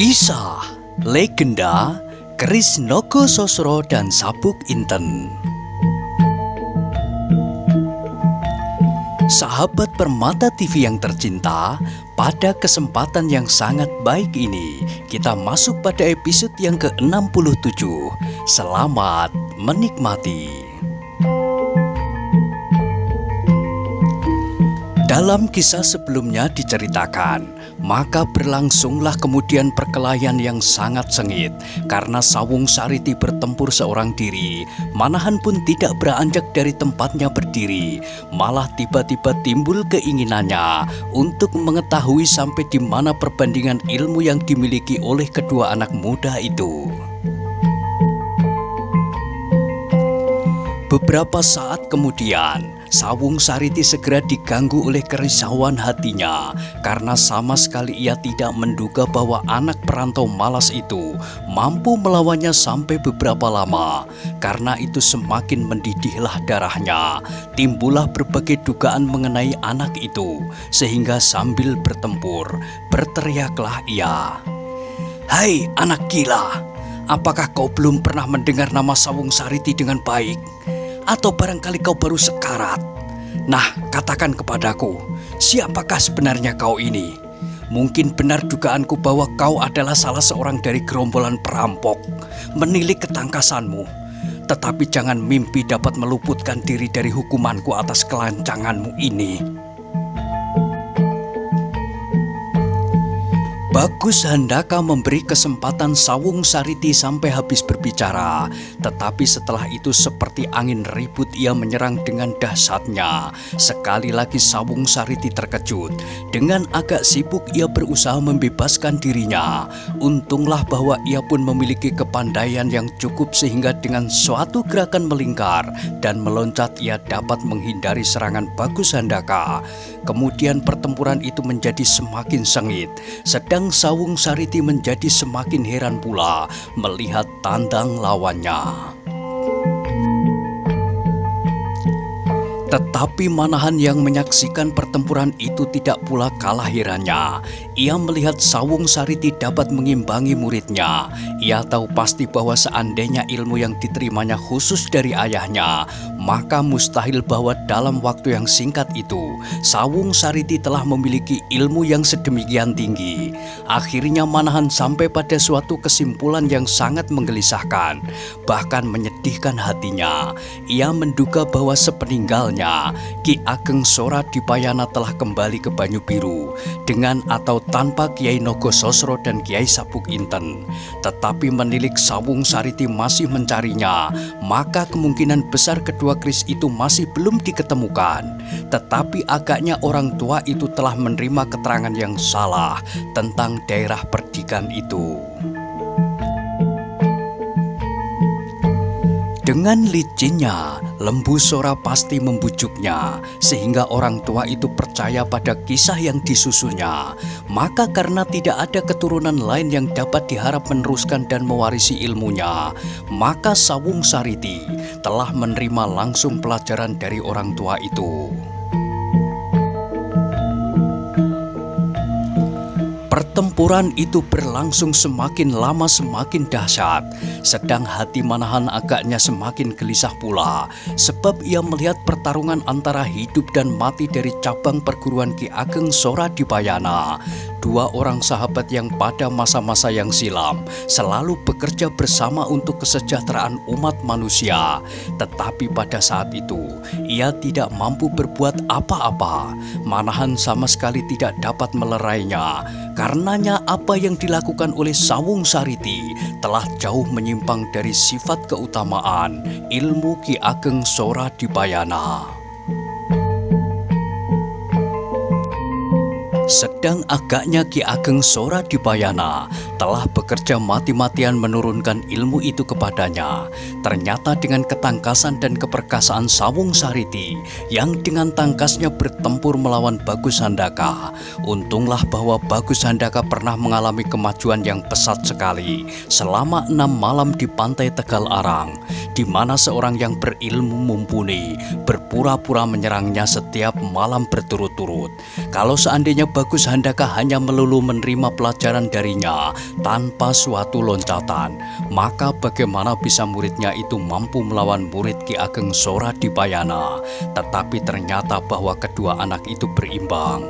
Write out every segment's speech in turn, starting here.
Kisah legenda Keris Nogososro dan Sabuk Inten. Sahabat Permata TV yang tercinta, pada kesempatan yang sangat baik ini kita masuk pada episode yang ke-67. Selamat menikmati. Dalam kisah sebelumnya diceritakan, maka berlangsunglah kemudian perkelahian yang sangat sengit karena Sawung Sariti bertempur seorang diri. Manahan pun tidak beranjak dari tempatnya berdiri, malah tiba-tiba timbul keinginannya untuk mengetahui sampai di mana perbandingan ilmu yang dimiliki oleh kedua anak muda itu. Beberapa saat kemudian, Sawung Sariti segera diganggu oleh kerisauan hatinya karena sama sekali ia tidak menduga bahwa anak perantau malas itu mampu melawannya sampai beberapa lama. Karena itu semakin mendidihlah darahnya, timbullah berbagai dugaan mengenai anak itu, sehingga sambil bertempur, berteriaklah ia, "Hai anak gila, apakah kau belum pernah mendengar nama Sawung Sariti dengan baik? Atau barangkali kau baru sekarat? Nah, katakan kepadaku, siapakah sebenarnya kau ini? Mungkin benar dugaanku bahwa kau adalah salah seorang dari gerombolan perampok, menilik ketangkasanmu. Tetapi jangan mimpi dapat meluputkan diri dari hukumanku atas kelancanganmu ini." Bagus Handaka memberi kesempatan Sawung Sariti sampai habis berbicara, tetapi setelah itu seperti angin ribut ia menyerang dengan dahsyatnya. Sekali lagi Sawung Sariti terkejut. Dengan agak sibuk ia berusaha membebaskan dirinya. Untunglah bahwa ia pun memiliki kepandaian yang cukup sehingga dengan suatu gerakan melingkar dan meloncat ia dapat menghindari serangan Bagus Handaka. Kemudian pertempuran itu menjadi semakin sengit. Sedang Sawung Sariti menjadi semakin heran pula melihat tandang lawannya. Tetapi Manahan yang menyaksikan pertempuran itu tidak pula kalah herannya. Ia melihat Sawung Sariti dapat mengimbangi muridnya. Ia tahu pasti bahwa seandainya ilmu yang diterimanya khusus dari ayahnya, maka mustahil bahwa dalam waktu yang singkat itu Sawung Sariti telah memiliki ilmu yang sedemikian tinggi. Akhirnya Manahan sampai pada suatu kesimpulan yang sangat menggelisahkan, bahkan menyedihkan hatinya. Ia menduga bahwa sepeninggalnya Ki Ageng Soradipayana telah kembali ke Banyu Biru dengan atau tanpa Kiai Nogososro dan Kiai Sabuk Inten. Tetapi menilik Sawung Sariti masih mencarinya, maka kemungkinan besar kedua keris itu masih belum diketemukan. Tetapi agaknya orang tua itu telah menerima keterangan yang salah tentang daerah perdikan itu. Dengan licinnya, Lembu Sora pasti membujuknya, sehingga orang tua itu percaya pada kisah yang disusunnya. Maka karena tidak ada keturunan lain yang dapat diharap meneruskan dan mewarisi ilmunya, maka Sawung Sariti telah menerima langsung pelajaran dari orang tua itu. Pertempuran itu berlangsung semakin lama semakin dahsyat. Sedang hati Manahan agaknya semakin gelisah pula, sebab ia melihat pertarungan antara hidup dan mati dari cabang perguruan Ki Ageng Soradipayana. Dua orang sahabat yang pada masa-masa yang silam selalu bekerja bersama untuk kesejahteraan umat manusia. Tetapi pada saat itu ia tidak mampu berbuat apa-apa. Manahan sama sekali tidak dapat melerainya. Karenanya apa yang dilakukan oleh Sawung Sariti telah jauh menyimpang dari sifat keutamaan ilmu Ki Ageng Soradipayana. Sedang agaknya Ki Ageng Soradipayana telah bekerja mati-matian menurunkan ilmu itu kepadanya. Ternyata dengan ketangkasan dan keperkasaan Sawung Sariti yang dengan tangkasnya bertempur melawan Bagus Handaka. Untunglah bahwa Bagus Handaka pernah mengalami kemajuan yang pesat sekali selama 6 malam di pantai Tegal Arang, di mana seorang yang berilmu mumpuni berpura-pura menyerangnya setiap malam berturut-turut. Kalau seandainya Bagus Handaka hanya melulu menerima pelajaran darinya tanpa suatu loncatan, maka bagaimana bisa muridnya itu mampu melawan murid Ki Ageng Soradipayana? Tetapi ternyata bahwa kedua anak itu berimbang.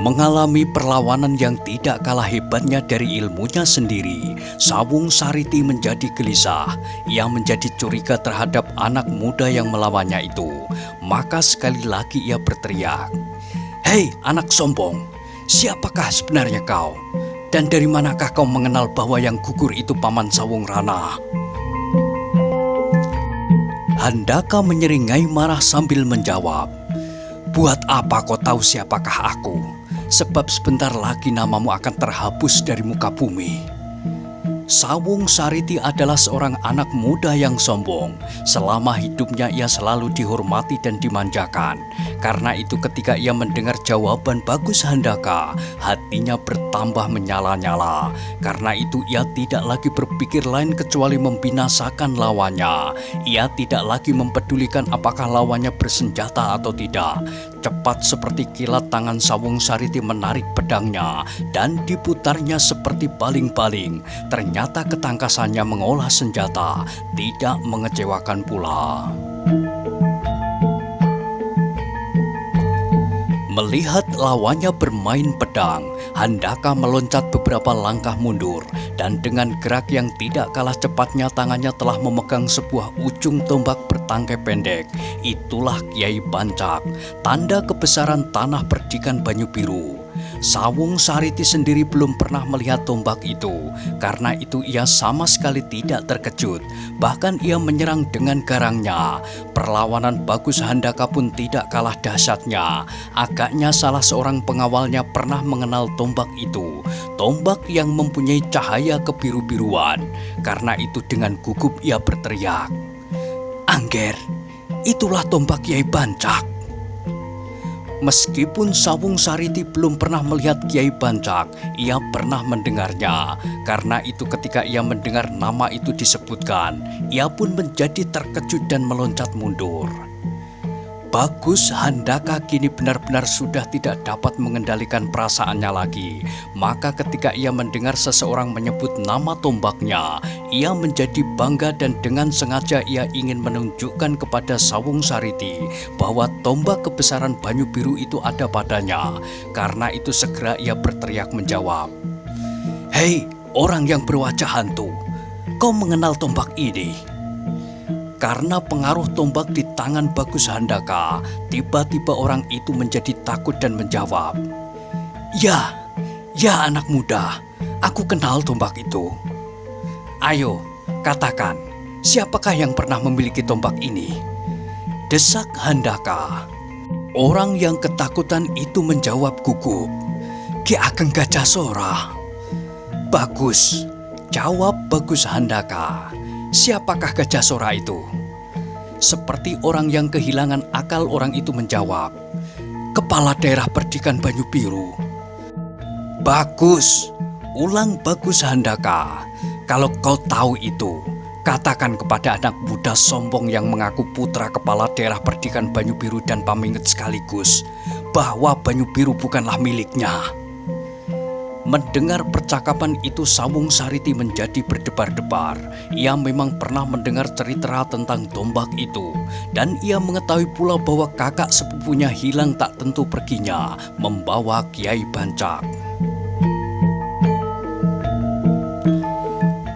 Mengalami perlawanan yang tidak kalah hebatnya dari ilmunya sendiri, Sawung Sariti menjadi gelisah. Ia menjadi curiga terhadap anak muda yang melawannya itu. Maka sekali lagi ia berteriak, "Hei anak sombong, siapakah sebenarnya kau? Dan dari manakah kau mengenal bahwa yang gugur itu Paman Sawung Rana?" Handaka menyeringai marah sambil menjawab, "Buat apa kau tahu siapakah aku? Sebab sebentar lagi namamu akan terhapus dari muka bumi." Sawung Sariti adalah seorang anak muda yang sombong. Selama hidupnya ia selalu dihormati dan dimanjakan. Karena itu ketika ia mendengar jawaban Bagus Handaka, hatinya bertambah menyala-nyala. Karena itu ia tidak lagi berpikir lain kecuali membinasakan lawannya. Ia tidak lagi mempedulikan apakah lawannya bersenjata atau tidak. Cepat seperti kilat tangan Sawung Sariti menarik pedangnya dan diputarnya seperti baling-baling. Ternyata ketangkasannya mengolah senjata tidak mengecewakan pula. Melihat lawannya bermain pedang, Handaka meloncat beberapa langkah mundur dan dengan gerak yang tidak kalah cepatnya tangannya telah memegang sebuah ujung tombak bertangkai pendek. Itulah Kiai Bancak, tanda kebesaran tanah perdikan Banyu Biru. Sawung Sariti sendiri belum pernah melihat tombak itu. Karena itu ia sama sekali tidak terkejut. Bahkan ia menyerang dengan garangnya. Perlawanan Bagus Handaka pun tidak kalah dahsyatnya. Agaknya salah seorang pengawalnya pernah mengenal tombak itu. Tombak yang mempunyai cahaya kebiru-biruan. Karena itu dengan gugup ia berteriak, "Angger, itulah tombak Kiai Bancak." Meskipun Sawung Sariti belum pernah melihat Kiai Bancak, ia pernah mendengarnya. Karena itu ketika ia mendengar nama itu disebutkan, ia pun menjadi terkejut dan meloncat mundur. Bagus Handaka kini benar-benar sudah tidak dapat mengendalikan perasaannya lagi. Maka ketika ia mendengar seseorang menyebut nama tombaknya, ia menjadi bangga dan dengan sengaja ia ingin menunjukkan kepada Sawung Sariti bahwa tombak kebesaran Banyu Biru itu ada padanya. Karena itu segera ia berteriak menjawab, "Hei orang yang berwajah hantu, kau mengenal tombak ini?" Karena pengaruh tombak di tangan Bagus Handaka, tiba-tiba orang itu menjadi takut dan menjawab, Ya anak muda, aku kenal tombak itu." "Ayo, katakan, siapakah yang pernah memiliki tombak ini?" desak Handaka. Orang yang ketakutan itu menjawab gugup, "Ki Ageng Gajah Sora." "Bagus," jawab Bagus Handaka. "Siapakah Gajah Sora itu?" Seperti orang yang kehilangan akal, orang itu menjawab, "Kepala daerah perdikan Banyu Biru." "Bagus," ulang Bagus Handaka. "Kalau kau tahu itu, katakan kepada anak muda sombong yang mengaku putra kepala daerah perdikan Banyu Biru dan Paminget sekaligus, bahwa Banyu Biru bukanlah miliknya." Mendengar percakapan itu Sawung Sariti menjadi berdebar-debar. Ia memang pernah mendengar cerita tentang tombak itu. Dan ia mengetahui pula bahwa kakak sepupunya hilang tak tentu perginya membawa Kiai Bancak.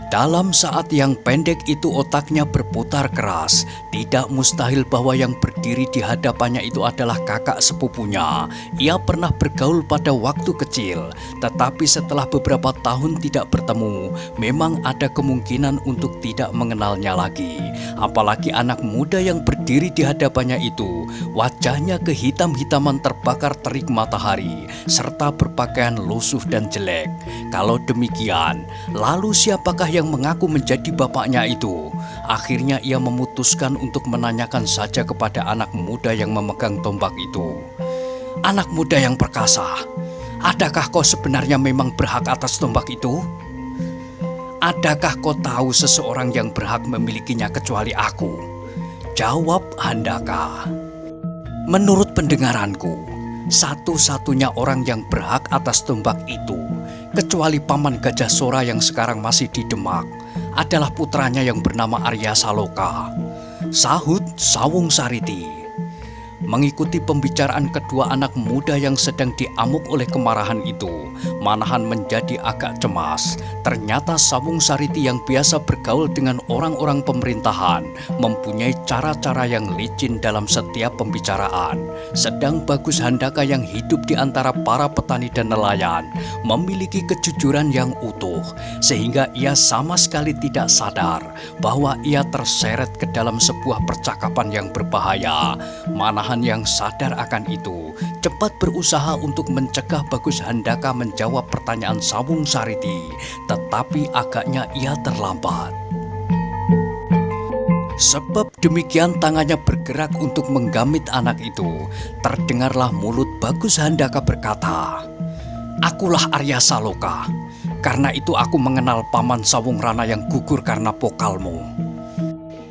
Dalam saat yang pendek itu otaknya berputar keras. Tidak mustahil bahwa yang berdiri di hadapannya itu adalah kakak sepupunya. Ia pernah bergaul pada waktu kecil. Tetapi setelah beberapa tahun tidak bertemu, memang ada kemungkinan untuk tidak mengenalnya lagi. Apalagi anak muda yang berdiri di hadapannya itu, wajahnya kehitam-hitaman terbakar terik matahari, serta berpakaian lusuh dan jelek. Kalau demikian, lalu siapakah yang mengaku menjadi bapaknya itu? Akhirnya ia memutuskan untuk menanyakan saja kepada anak muda yang memegang tombak itu. "Anak muda yang perkasa, adakah kau sebenarnya memang berhak atas tombak itu? Adakah kau tahu seseorang yang berhak memilikinya kecuali aku?" jawab Handaka. Menurut pendengaranku, satu-satunya orang yang berhak atas tombak itu, kecuali Paman Gajah Sora yang sekarang masih di Demak, adalah putranya yang bernama Arya Saloka, sahut Sawung Sariti. Mengikuti pembicaraan kedua anak muda yang sedang diamuk oleh kemarahan itu, Manahan menjadi agak cemas. Ternyata Sawung Sariti yang biasa bergaul dengan orang-orang pemerintahan mempunyai cara-cara yang licin dalam setiap pembicaraan. Sedang Bagus Handaka yang hidup di antara para petani dan nelayan memiliki kejujuran yang utuh, sehingga ia sama sekali tidak sadar bahwa ia terseret ke dalam sebuah percakapan yang berbahaya. Manahan yang sadar akan itu cepat berusaha untuk mencegah Bagus Handaka menjawab pertanyaan Sawung Sariti, tetapi agaknya ia terlambat. Sebab demikian tangannya bergerak untuk menggamit anak itu, terdengarlah mulut Bagus Handaka berkata, "Akulah Arya Saloka, karena itu aku mengenal Paman Sawung Rana yang gugur karena pokalmu."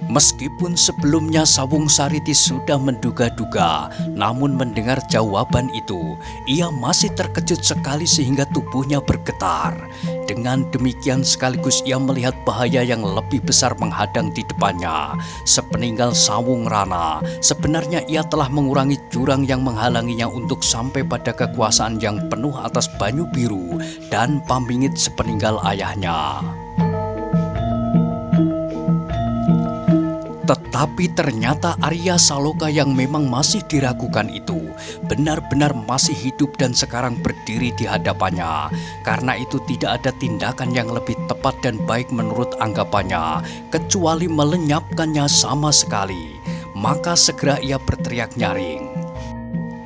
Meskipun sebelumnya Sawung Sariti sudah menduga-duga, namun mendengar jawaban itu, ia masih terkejut sekali sehingga tubuhnya bergetar. Dengan demikian sekaligus ia melihat bahaya yang lebih besar menghadang di depannya. Sepeninggal Sawung Rana, sebenarnya ia telah mengurangi jurang yang menghalanginya untuk sampai pada kekuasaan yang penuh atas Banyu Biru dan Pamingit sepeninggal ayahnya. Tetapi ternyata Arya Saloka yang memang masih diragukan itu benar-benar masih hidup dan sekarang berdiri di hadapannya. Karena itu tidak ada tindakan yang lebih tepat dan baik menurut anggapannya kecuali melenyapkannya sama sekali. Maka segera ia berteriak nyaring,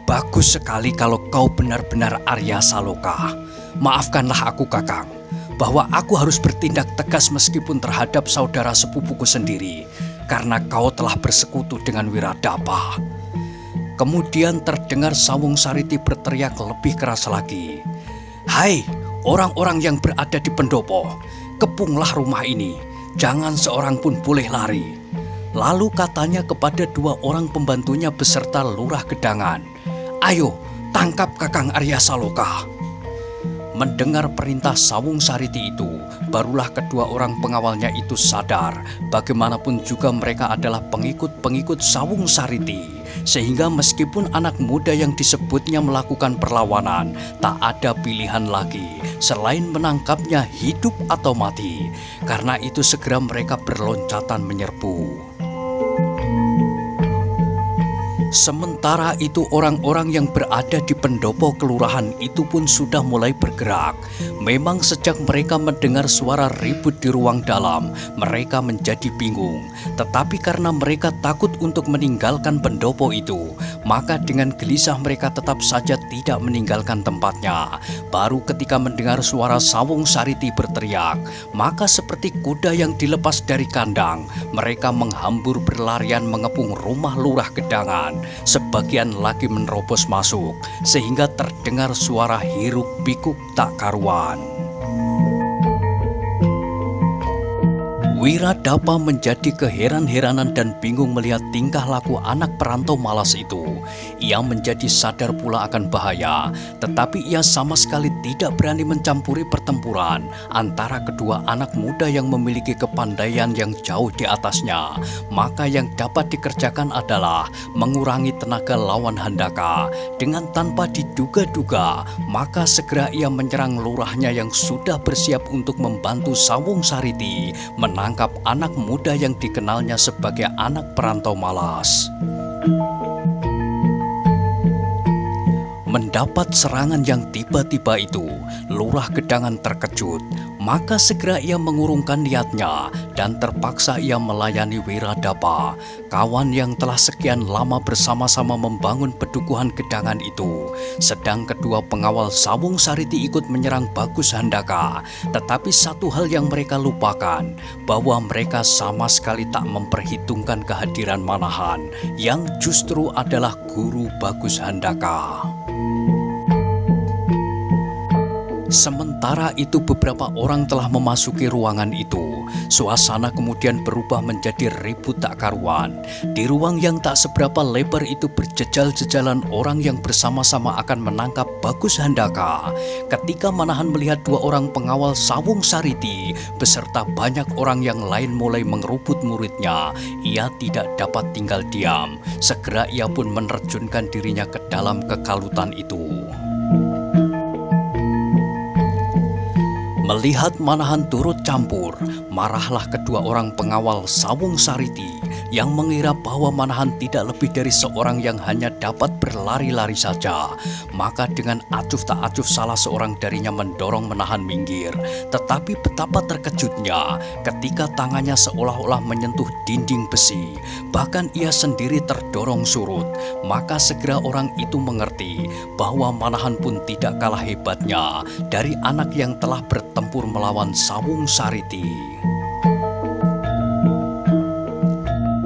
"Bagus sekali kalau kau benar-benar Arya Saloka. Maafkanlah aku, Kakang, bahwa aku harus bertindak tegas meskipun terhadap saudara sepupuku sendiri, karena kau telah bersekutu dengan Wiradapa." Kemudian terdengar Sawung Sariti berteriak lebih keras lagi, "Hai orang-orang yang berada di pendopo, kepunglah rumah ini, jangan seorang pun boleh lari." Lalu katanya kepada dua orang pembantunya beserta lurah gedangan, "Ayo, tangkap Kakang Arya Saloka." Mendengar perintah Sawung Sariti itu, barulah kedua orang pengawalnya itu sadar bagaimanapun juga mereka adalah pengikut-pengikut Sawung Sariti, sehingga meskipun anak muda yang disebutnya melakukan perlawanan, tak ada pilihan lagi selain menangkapnya hidup atau mati. Karena itu segera mereka berloncatan menyerbu. Sementara itu orang-orang yang berada di pendopo kelurahan itu pun sudah mulai bergerak. Memang sejak mereka mendengar suara ribut di ruang dalam, mereka menjadi bingung. Tetapi karena mereka takut untuk meninggalkan pendopo itu, maka dengan gelisah mereka tetap saja tidak meninggalkan tempatnya. Baru ketika mendengar suara Sawung Sariti berteriak, maka seperti kuda yang dilepas dari kandang, mereka menghambur berlarian mengepung rumah lurah gedangan. Sebagian lagi menerobos masuk, sehingga terdengar suara hiruk pikuk tak karuan. Wiradapa menjadi keheran-heranan dan bingung melihat tingkah laku anak perantau malas itu. Ia menjadi sadar pula akan bahaya, tetapi ia sama sekali tidak berani mencampuri pertempuran antara kedua anak muda yang memiliki kepandaian yang jauh di atasnya. Maka yang dapat dikerjakan adalah mengurangi tenaga lawan Handaka. Dengan tanpa diduga-duga, maka segera ia menyerang lurahnya yang sudah bersiap untuk membantu Sawung Sariti menangkap anak muda yang dikenalnya sebagai anak perantau malas. Mendapat serangan yang tiba-tiba itu, lurah gedangan terkejut. Maka segera ia mengurungkan niatnya dan terpaksa ia melayani Wiradapa, kawan yang telah sekian lama bersama-sama membangun pedukuhan gedangan itu. Sedang kedua pengawal Sawung Sariti ikut menyerang Bagus Handaka. Tetapi satu hal yang mereka lupakan, bahwa mereka sama sekali tak memperhitungkan kehadiran Manahan, yang justru adalah guru Bagus Handaka. Sementara itu beberapa orang telah memasuki ruangan itu. Suasana kemudian berubah menjadi ribut tak karuan. Di ruang yang tak seberapa lebar itu berjejal-jejalan orang yang bersama-sama akan menangkap Bagus Handaka. Ketika Manahan melihat dua orang pengawal Sawung Sariti beserta banyak orang yang lain mulai mengerubut muridnya, ia tidak dapat tinggal diam. Segera ia pun menerjunkan dirinya ke dalam kekalutan itu. Melihat Manahan turut campur, marahlah kedua orang pengawal Sawung Sariti yang mengira bahwa Manahan tidak lebih dari seorang yang hanya dapat berlari-lari saja. Maka dengan acuh tak acuh salah seorang darinya mendorong Manahan minggir. Tetapi betapa terkejutnya ketika tangannya seolah-olah menyentuh dinding besi. Bahkan ia sendiri terdorong surut. Maka segera orang itu mengerti bahwa Manahan pun tidak kalah hebatnya dari anak yang telah bertempur melawan Sawung Sariti.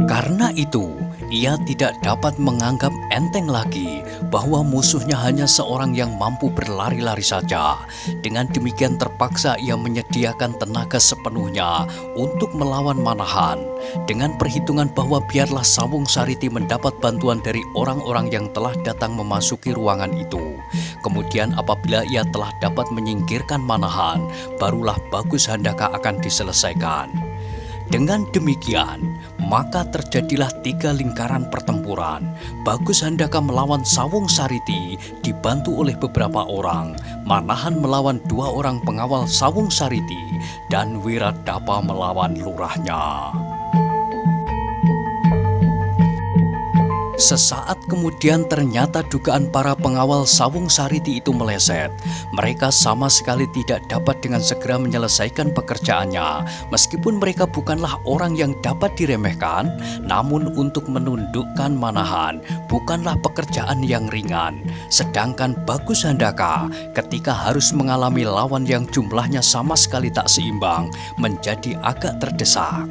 Karena itu, ia tidak dapat menganggap enteng lagi bahwa musuhnya hanya seorang yang mampu berlari-lari saja. Dengan demikian terpaksa ia menyediakan tenaga sepenuhnya untuk melawan Manahan. Dengan perhitungan bahwa biarlah Sawung Sariti mendapat bantuan dari orang-orang yang telah datang memasuki ruangan itu. Kemudian apabila ia telah dapat menyingkirkan Manahan, barulah Bagus Handaka akan diselesaikan. Dengan demikian, maka terjadilah 3 lingkaran pertempuran. Bagus Handaka melawan Sawung Sariti dibantu oleh beberapa orang. Manahan melawan 2 orang pengawal Sawung Sariti dan Wiradapa melawan lurahnya. Sesaat kemudian ternyata dugaan para pengawal Sawung Sariti itu meleset. Mereka sama sekali tidak dapat dengan segera menyelesaikan pekerjaannya. Meskipun mereka bukanlah orang yang dapat diremehkan, namun untuk menundukkan Manahan bukanlah pekerjaan yang ringan. Sedangkan Bagus Handaka ketika harus mengalami lawan yang jumlahnya sama sekali tak seimbang, menjadi agak terdesak.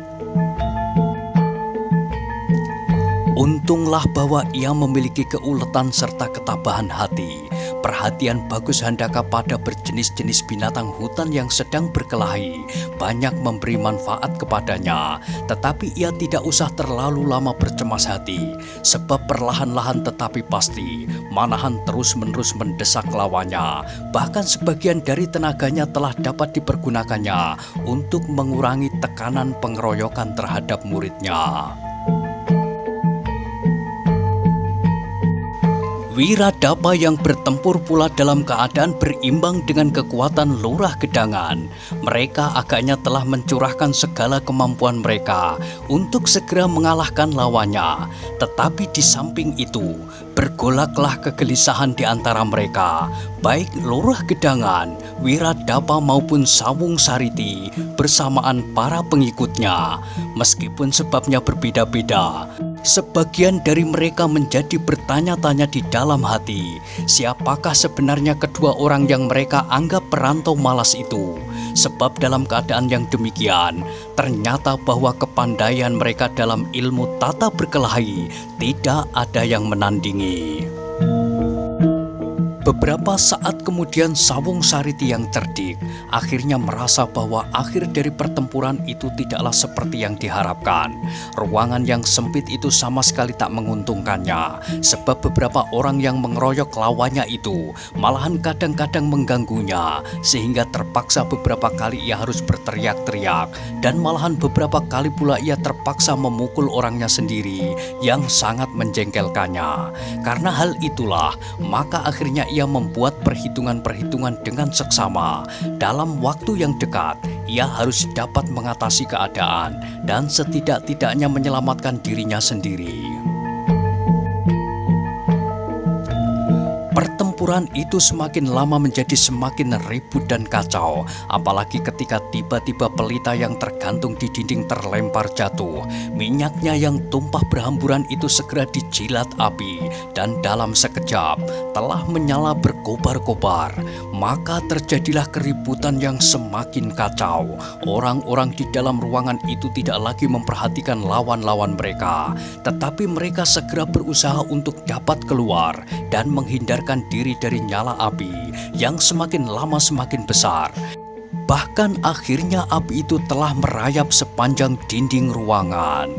Untunglah bahwa ia memiliki keuletan serta ketabahan hati. Perhatian Bagus Handaka pada berjenis-jenis binatang hutan yang sedang berkelahi banyak memberi manfaat kepadanya. Tetapi ia tidak usah terlalu lama bercemas hati, sebab perlahan-lahan tetapi pasti Manahan terus-menerus mendesak lawannya. Bahkan sebagian dari tenaganya telah dapat dipergunakannya untuk mengurangi tekanan pengeroyokan terhadap muridnya. Wiradapa yang bertempur pula dalam keadaan berimbang dengan kekuatan lurah gedangan. Mereka agaknya telah mencurahkan segala kemampuan mereka untuk segera mengalahkan lawannya. Tetapi di samping itu, bergolaklah kegelisahan di antara mereka. Baik lurah gedangan, Wiradapa maupun Sawung Sariti bersamaan para pengikutnya. Meskipun sebabnya berbeda-beda, sebagian dari mereka menjadi bertanya-tanya di dalam hati, siapakah sebenarnya kedua orang yang mereka anggap perantau malas itu? Sebab dalam keadaan yang demikian, ternyata bahwa kepandaian mereka dalam ilmu tata berkelahi tidak ada yang menandingi. Beberapa saat kemudian Sawung Sariti yang cerdik akhirnya merasa bahwa akhir dari pertempuran itu tidaklah seperti yang diharapkan. Ruangan yang sempit itu sama sekali tak menguntungkannya, sebab beberapa orang yang mengeroyok lawannya itu malahan kadang-kadang mengganggunya, sehingga terpaksa beberapa kali ia harus berteriak-teriak, dan malahan beberapa kali pula ia terpaksa memukul orangnya sendiri yang sangat menjengkelkannya. Karena hal itulah, maka akhirnya ia membuat perhitungan-perhitungan dengan seksama. Dalam waktu yang dekat, ia harus dapat mengatasi keadaan dan setidak-tidaknya menyelamatkan dirinya sendiri. Pertempuran itu semakin lama menjadi semakin ribut dan kacau, apalagi ketika tiba-tiba pelita yang tergantung di dinding terlempar jatuh. Minyaknya yang tumpah berhamburan itu segera dijilat api, dan dalam sekejap telah menyala berkobar-kobar. Maka terjadilah keributan yang semakin kacau. Orang-orang di dalam ruangan itu tidak lagi memperhatikan lawan-lawan mereka, tetapi mereka segera berusaha untuk dapat keluar dan menghindarkan diri diri dari nyala api yang semakin lama semakin besar. Bahkan akhirnya api itu telah merayap sepanjang dinding ruangan.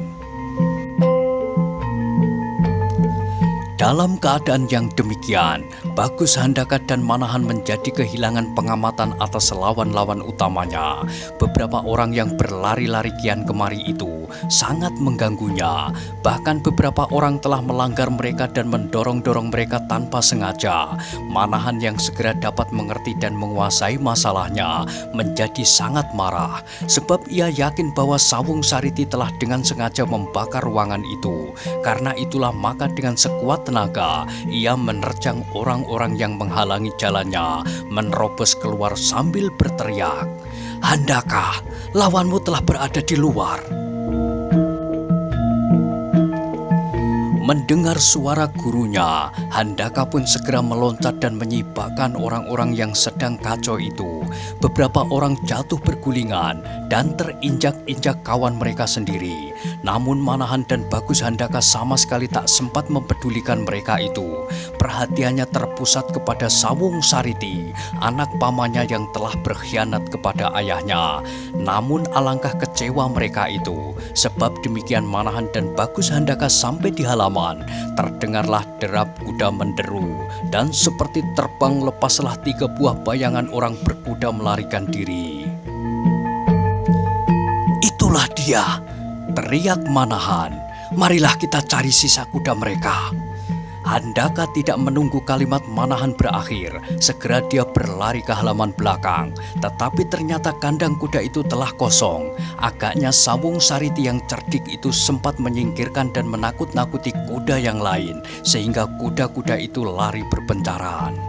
Dalam keadaan yang demikian, Bagus Handaka dan Manahan menjadi kehilangan pengamatan atas lawan-lawan utamanya. Beberapa orang yang berlari-lari kian kemari itu sangat mengganggunya. Bahkan beberapa orang telah melanggar mereka dan mendorong-dorong mereka tanpa sengaja. Manahan yang segera dapat mengerti dan menguasai masalahnya menjadi sangat marah. Sebab ia yakin bahwa Sawung Sariti telah dengan sengaja membakar ruangan itu. Karena itulah maka dengan sekuat tenaga, ia menerjang orang-orang yang menghalangi jalannya, menerobos keluar sambil berteriak, "Handaka, lawanmu telah berada di luar." Mendengar suara gurunya, Handaka pun segera meloncat dan menyibakkan orang-orang yang sedang kacau itu. Beberapa orang jatuh bergulingan dan terinjak-injak kawan mereka sendiri. Namun Manahan dan Bagus Handaka sama sekali tak sempat mempedulikan mereka itu. Perhatiannya terpusat kepada Sawung Sariti, anak pamannya yang telah berkhianat kepada ayahnya. Namun alangkah kecewa mereka itu, sebab demikian Manahan dan Bagus Handaka sampai di halaman. Terdengarlah derap kuda menderu, dan seperti terbang lepaslah 3 buah bayangan orang berkuda melarikan diri. "Itulah dia!" teriak Manahan. "Marilah kita cari sisa kuda mereka." Handaka tidak menunggu kalimat Manahan berakhir. Segera dia berlari ke halaman belakang. Tetapi ternyata kandang kuda itu telah kosong. Agaknya Sawung Sariti yang cerdik itu sempat menyingkirkan dan menakut-nakuti kuda yang lain, sehingga kuda-kuda itu lari berbencaran.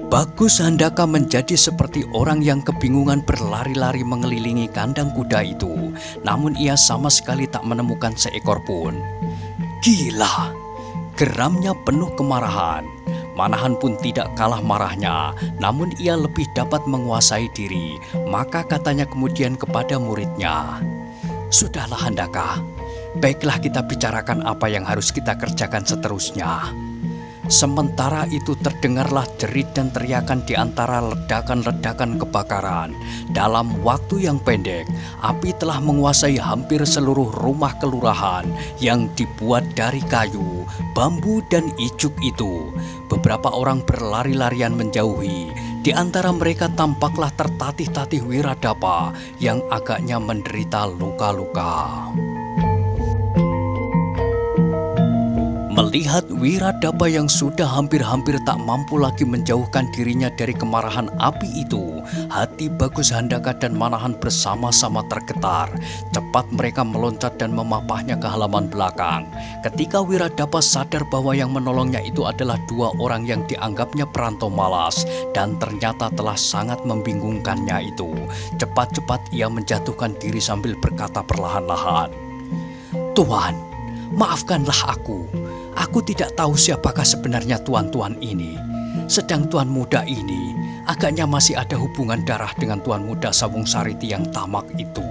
Bagus Handaka menjadi seperti orang yang kebingungan berlari-lari mengelilingi kandang kuda itu. Namun ia sama sekali tak menemukan seekor pun. "Gila!" geramnya penuh kemarahan. Manahan pun tidak kalah marahnya, namun ia lebih dapat menguasai diri. Maka katanya kemudian kepada muridnya, "Sudahlah Handaka, baiklah kita bicarakan apa yang harus kita kerjakan seterusnya." Sementara itu terdengarlah jerit dan teriakan di antara ledakan-ledakan kebakaran. Dalam waktu yang pendek, api telah menguasai hampir seluruh rumah kelurahan yang dibuat dari kayu, bambu, dan ijuk itu. Beberapa orang berlari-larian menjauhi. Di antara mereka tampaklah tertatih-tatih Wiradapa yang agaknya menderita luka-luka. Melihat Wiradapa yang sudah hampir-hampir tak mampu lagi menjauhkan dirinya dari kemarahan api itu, hati Bagus Handaka dan Manahan bersama-sama tergetar. Cepat mereka meloncat dan memapahnya ke halaman belakang. Ketika Wiradapa sadar bahwa yang menolongnya itu adalah 2 orang yang dianggapnya perantau malas dan ternyata telah sangat membingungkannya itu, cepat-cepat ia menjatuhkan diri sambil berkata perlahan-lahan, "Tuan, maafkanlah aku. Aku tidak tahu siapakah sebenarnya tuan-tuan ini. Sedang tuan muda ini agaknya masih ada hubungan darah dengan tuan muda Sawung Sariti yang tamak itu."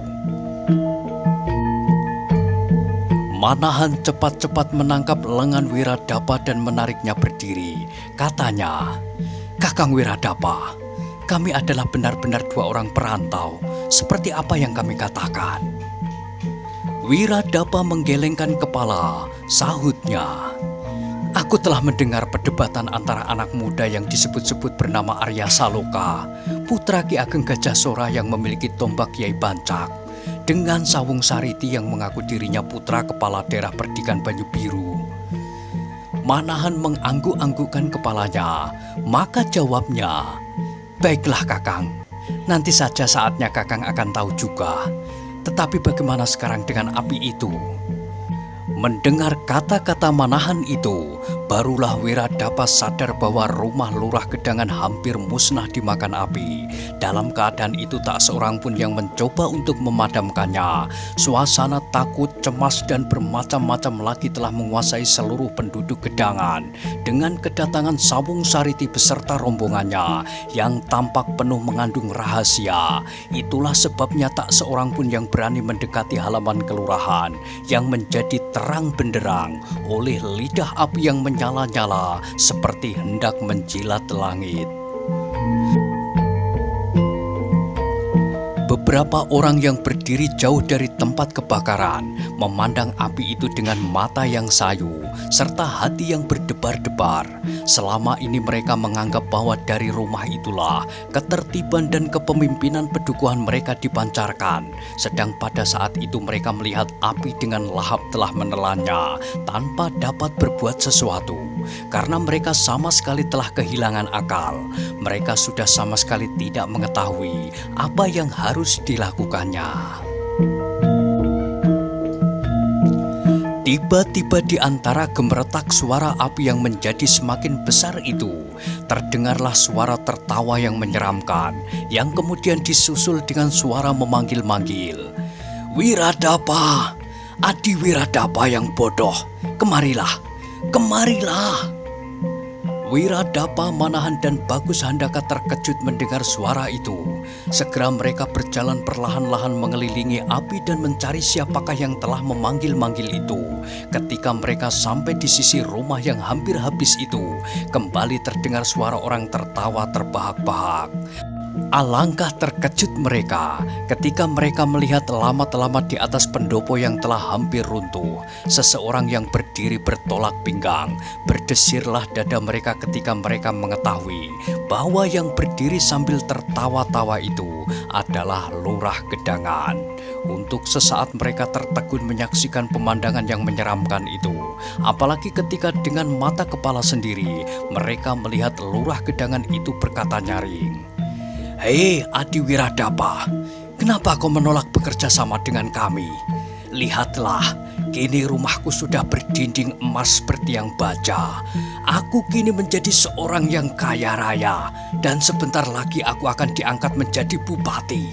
Manahan cepat-cepat menangkap lengan Wiradapa dan menariknya berdiri. Katanya, "Kakang Wiradapa, kami adalah benar-benar 2 orang perantau, seperti apa yang kami katakan." Wiradapa menggelengkan kepala, sahutnya, "Aku telah mendengar perdebatan antara anak muda yang disebut-sebut bernama Arya Saloka, putra Ki Ageng Gajah Sora yang memiliki tombak Kiai Bancak, dengan Sawung Sariti yang mengaku dirinya putra kepala daerah Perdikan Banyu Biru." Manahan mengangguk-anggukkan kepalanya, maka jawabnya, "Baiklah Kakang, nanti saja saatnya Kakang akan tahu juga. Tetapi bagaimana sekarang dengan api itu?" Mendengar kata-kata Manahan itu, barulah Wiradapa sadar bahwa rumah Lurah Gedangan hampir musnah dimakan api. Dalam keadaan itu tak seorang pun yang mencoba untuk memadamkannya. Suasana takut, cemas, dan bermacam-macam lagi telah menguasai seluruh penduduk Gedangan. Dengan kedatangan Sawung Sariti beserta rombongannya yang tampak penuh mengandung rahasia, itulah sebabnya tak seorang pun yang berani mendekati halaman kelurahan yang menjadi terang benderang oleh lidah api yang menyala-nyala seperti hendak menjilat langit. Beberapa orang yang berdiri jauh dari tempat kebakaran memandang api itu dengan mata yang sayu serta hati yang berdebar-debar. Selama ini mereka menganggap bahwa dari rumah itulah ketertiban dan kepemimpinan pedukuhan mereka dipancarkan. Sedang pada saat itu mereka melihat api dengan lahap telah menelannya tanpa dapat berbuat sesuatu. Karena mereka sama sekali telah kehilangan akal. Mereka sudah sama sekali tidak mengetahui apa yang harus dilakukannya. Tiba-tiba di antara gemeretak suara api yang menjadi semakin besar itu, terdengarlah suara tertawa yang menyeramkan, yang kemudian disusul dengan suara memanggil-manggil. "Wiradapa, Adi Wiradapa yang bodoh, kemarilah, kemarilah." Wiradapa, Manahan, dan Bagus Handaka terkejut mendengar suara itu. Segera mereka berjalan perlahan-lahan mengelilingi api dan mencari siapakah yang telah memanggil-manggil itu. Ketika mereka sampai di sisi rumah yang hampir habis itu, kembali terdengar suara orang tertawa terbahak-bahak. Alangkah terkejut mereka ketika mereka melihat lamat-lamat di atas pendopo yang telah hampir runtuh. Seseorang yang berdiri bertolak pinggang. Berdesirlah dada mereka ketika mereka mengetahui bahwa yang berdiri sambil tertawa-tawa itu adalah Lurah Gedangan. Untuk sesaat mereka tertegun menyaksikan pemandangan yang menyeramkan itu. Apalagi ketika dengan mata kepala sendiri mereka melihat Lurah Gedangan itu berkata nyaring, "Hei Adi Wiradapa, kenapa kau menolak bekerja sama dengan kami? Lihatlah, kini rumahku sudah berdinding emas seperti yang baja. Aku kini menjadi seorang yang kaya raya dan sebentar lagi aku akan diangkat menjadi bupati."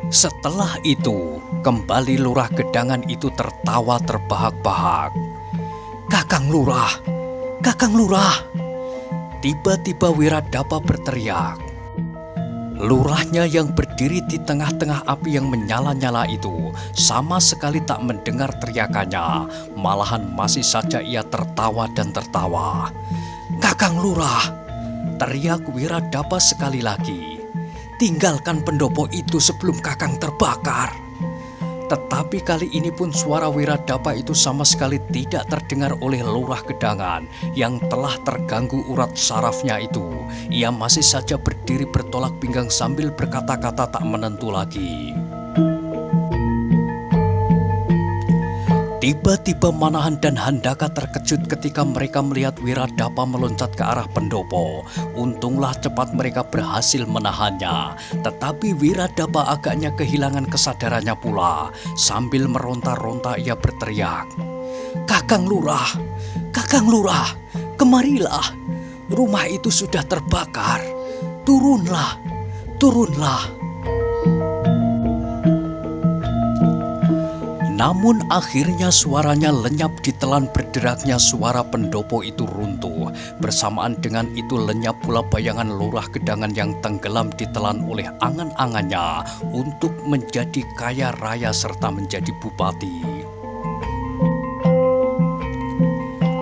Setelah itu, kembali Lurah Gedangan itu tertawa terbahak-bahak. "Kakang Lurah, Kakang Lurah!" Tiba-tiba Wiradapa berteriak. Lurahnya yang berdiri di tengah-tengah api yang menyala-nyala itu sama sekali tak mendengar teriakannya, malahan masih saja ia tertawa dan tertawa. "Kakang Lurah!" teriak Wiradapa sekali lagi. "Tinggalkan pendopo itu sebelum Kakang terbakar." Tetapi kali ini pun suara Wiradapa itu sama sekali tidak terdengar oleh Lurah Gedangan yang telah terganggu urat sarafnya itu. Ia masih saja berdiri bertolak pinggang sambil berkata-kata tak menentu lagi. Tiba-tiba Manahan dan Handaka terkejut ketika mereka melihat Wiradapa meloncat ke arah pendopo. Untunglah cepat mereka berhasil menahannya. Tetapi Wiradapa agaknya kehilangan kesadarannya pula. Sambil meronta-ronta ia berteriak, "Kakang Lurah, Kakang Lurah, kemarilah. Rumah itu sudah terbakar. Turunlah, turunlah." Namun akhirnya suaranya lenyap ditelan berderaknya suara pendopo itu runtuh. Bersamaan dengan itu lenyap pula bayangan Lurah Gedangan yang tenggelam ditelan oleh angan-angannya untuk menjadi kaya raya serta menjadi bupati.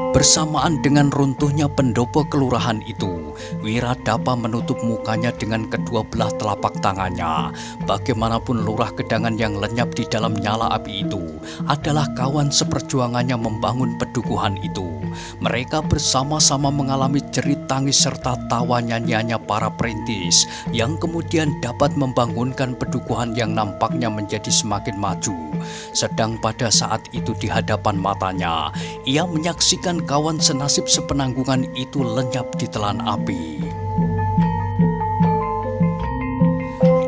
Bersamaan dengan runtuhnya pendopo kelurahan itu, Wiradapa menutup mukanya dengan kedua belah telapak tangannya. Bagaimanapun Lurah Gedangan yang lenyap di dalam nyala api itu adalah kawan seperjuangannya membangun pedukuhan itu. Mereka bersama-sama mengalami jerit tangis serta tawa nyanyiannya para perintis yang kemudian dapat membangunkan pedukuhan yang nampaknya menjadi semakin maju. Sedang pada saat itu di hadapan matanya, ia menyaksikan kawan senasib sepenanggungan itu lenyap ditelan api.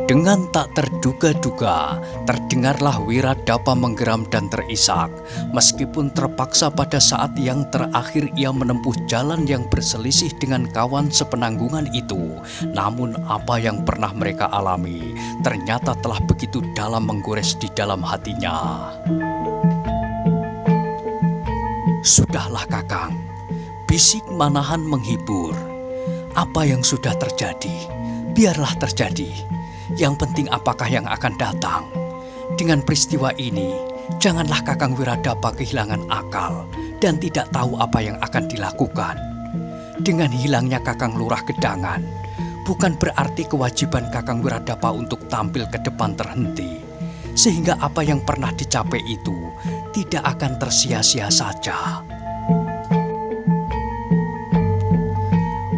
Dengan tak terduga-duga, terdengarlah Wiradapa menggeram dan terisak. Meskipun terpaksa pada saat yang terakhir ia menempuh jalan yang berselisih dengan kawan sepenanggungan itu, namun apa yang pernah mereka alami ternyata telah begitu dalam menggores di dalam hatinya. "Sudahlah Kakang," bisik Manahan menghibur. "Apa yang sudah terjadi, biarlah terjadi. Yang penting apakah yang akan datang. Dengan peristiwa ini, Janganlah Kakang Wiradapa kehilangan akal dan tidak tahu apa yang akan dilakukan. Dengan hilangnya Kakang Lurah Gedangan, bukan berarti kewajiban Kakang Wiradapa untuk tampil ke depan terhenti, sehingga apa yang pernah dicapai itu tidak akan tersia-sia saja.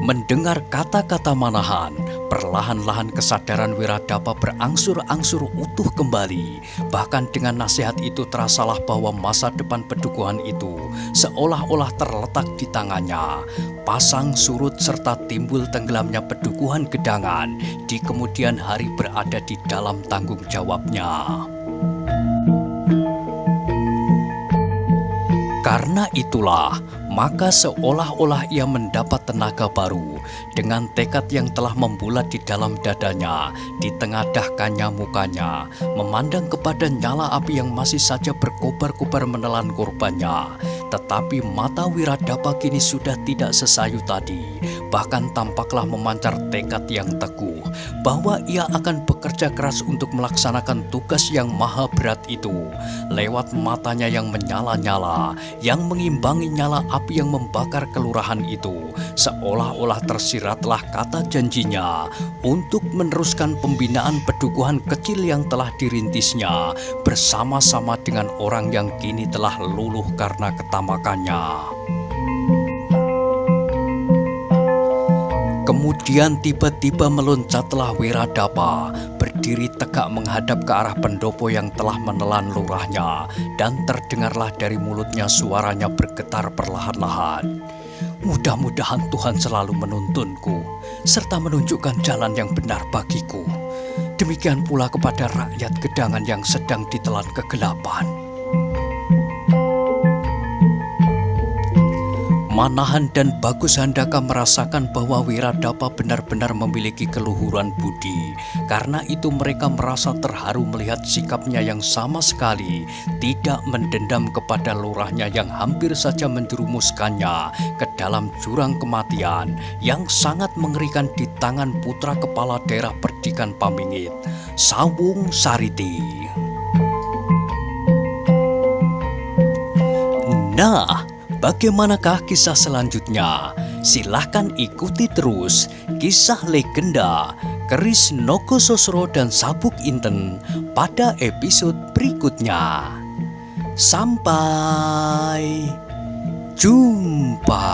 Mendengar kata-kata Manahan, perlahan-lahan kesadaran Wiradapa berangsur-angsur utuh kembali. Bahkan dengan nasihat itu terasalah bahwa masa depan Pedukuhan itu seolah-olah terletak di tangannya. Pasang surut serta timbul tenggelamnya Pedukuhan Gedangan di kemudian hari berada di dalam tanggung jawabnya. Karena itulah, maka seolah-olah ia mendapat tenaga baru dengan tekad yang telah membulat di dalam dadanya. Di tengah dahkannya mukanya, memandang kepada nyala api yang masih saja berkobar-kobar menelan korbannya. Tetapi mata Wiradapa kini sudah tidak sesayu tadi. Bahkan tampaklah memancar tekad yang teguh bahwa ia akan bekerja keras untuk melaksanakan tugas yang maha berat itu. Lewat matanya yang menyala-nyala, yang mengimbangi nyala api yang membakar kelurahan itu, seolah-olah tersiratlah kata janjinya untuk meneruskan pembinaan Pedukuhan kecil yang telah dirintisnya bersama-sama dengan orang yang kini telah luluh karena ketamakannya. Kemudian tiba-tiba meloncatlah Wiradapa, berdiri tegak menghadap ke arah pendopo yang telah menelan lurahnya, dan terdengarlah dari mulutnya suaranya bergetar perlahan-lahan. Mudah-mudahan Tuhan selalu menuntunku, serta menunjukkan jalan yang benar bagiku. Demikian pula kepada rakyat Gedangan yang sedang ditelan kegelapan. Manahan dan Bagus Handaka merasakan bahwa Wiradapa benar-benar memiliki keluhuran budi. Karena itu mereka merasa terharu melihat sikapnya yang sama sekali tidak mendendam kepada lurahnya yang hampir saja menjerumuskannya ke dalam jurang kematian yang sangat mengerikan di tangan putra kepala daerah Perdikan Pamingit, Sawung Sariti. Nah, bagaimanakah kisah selanjutnya? Silahkan ikuti terus kisah legenda Keris Nogososro dan Sabuk Inten pada episode berikutnya. Sampai jumpa.